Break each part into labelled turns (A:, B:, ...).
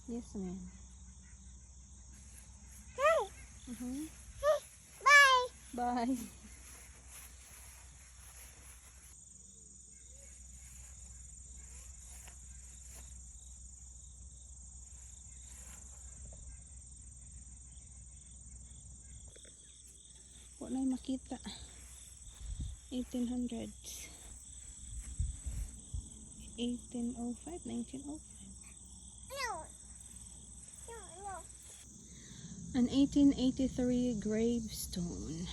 A: Yes, ma'am.
B: Bye.
A: Bye. Wala na makita. 1800s. 1805, 1905.
B: No. No, no.
A: An 1883 gravestone.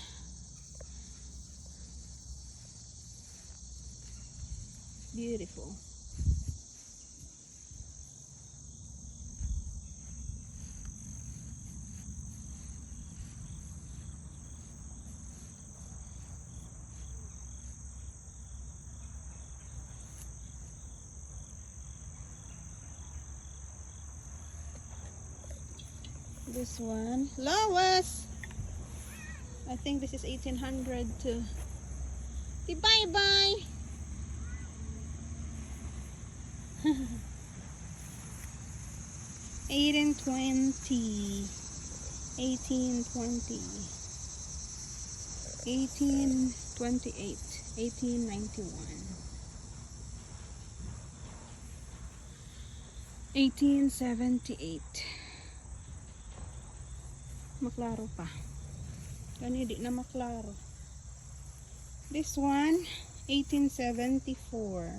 A: Beautiful. This one, Lois. I think this is 1800 too. Bye bye. 1820, 1820, 1828, 1891, 1878. Maklaro pa. Kani di na maklaro. This one, 1874.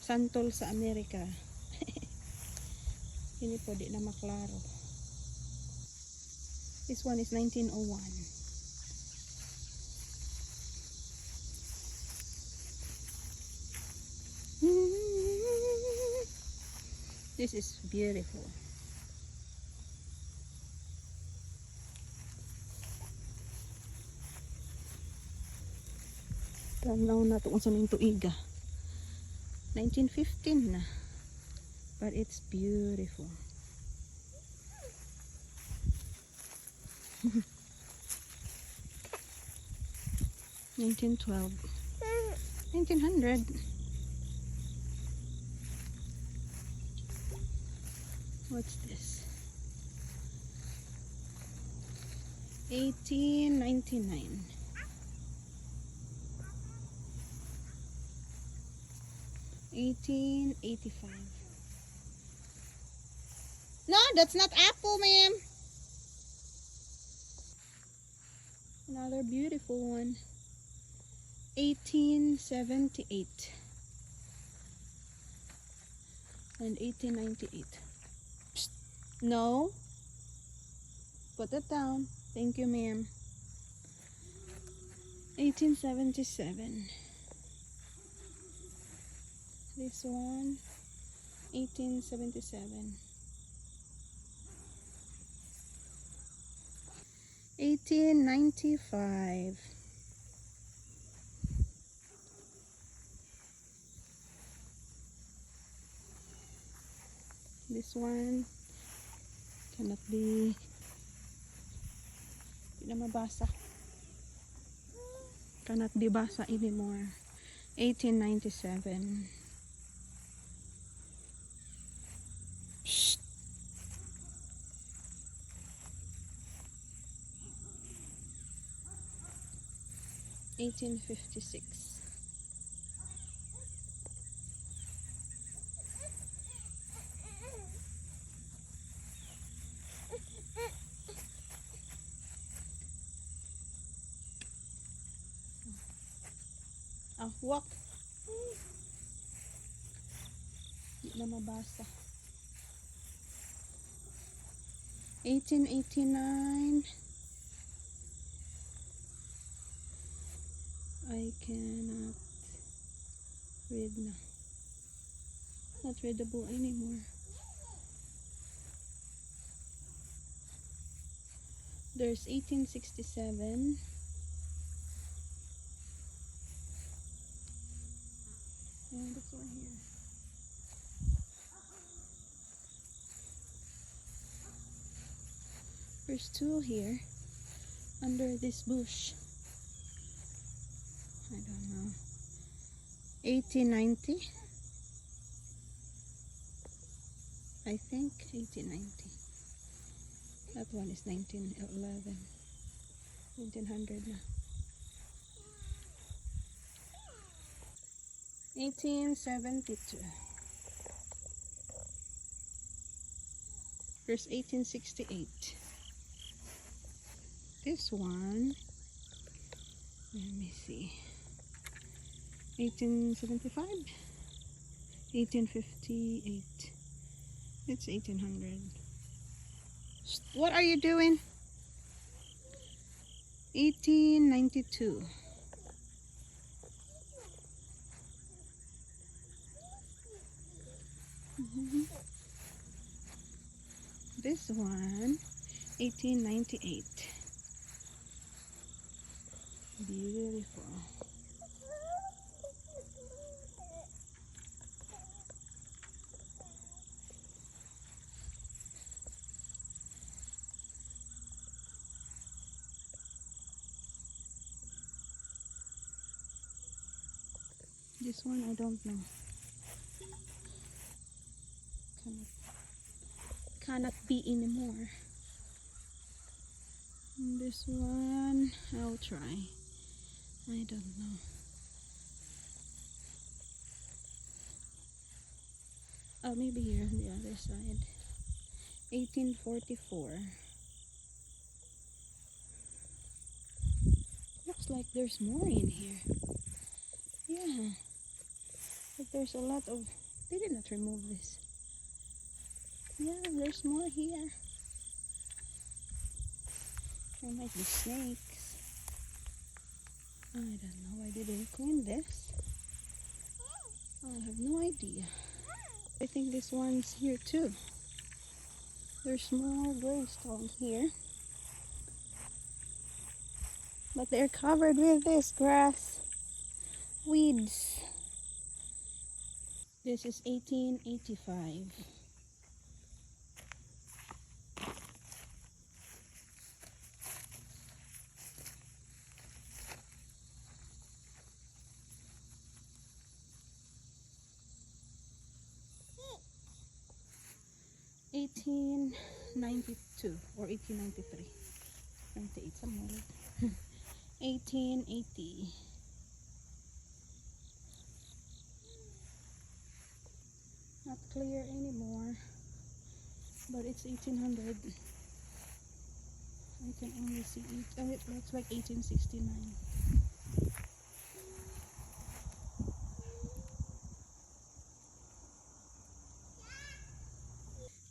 A: Santol sa Amerika. Ini po di na maklaro. This one is 1901. This is beautiful. Tanaw na ito kung saan yung tuiga. 1915 na. But it's beautiful. $1912. 1900. What's this? 1899. 1885. No, that's not apple, ma'am. Another beautiful one. 1878 and 1898. Psst. No. Put it down. Thank you, ma'am. 1877. This one, 1877. 1895. This one cannot be, hindi na mabasa. Cannot be basa anymore. 1897. Shh. 1856. Walk. Hindi na mabasa. 1889. I cannot read na. Not readable anymore. There's 1867. And this one here. There's two here under this bush. I don't know. 1890. I think 1890. That one is 1911. 1900 na. 1872. There's 1868. This one, let me see. 1875. 1858. It's 1800. What are you doing? 1892. This one, 1898. Beautiful. This one I don't know. Cannot be anymore. And this one I'll try. I don't know. Oh, maybe here on the other side. 1844. Looks like there's more in here. Yeah. But there's a lot of... They did not remove this. Yeah, there's more here. There might be snakes. I don't know. I didn't clean this. I have no idea. I think this one's here too. There's more gravestones here. But they're covered with this grass. Weeds. This is 1885. $1892 or 1893. 98 somewhere. 1880. Not clear anymore, but it's 1800. I can only see it. Oh, it looks like 1869.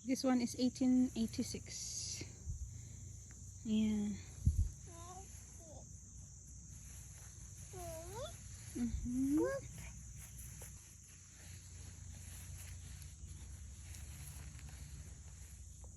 A: This one is 1886. Yeah.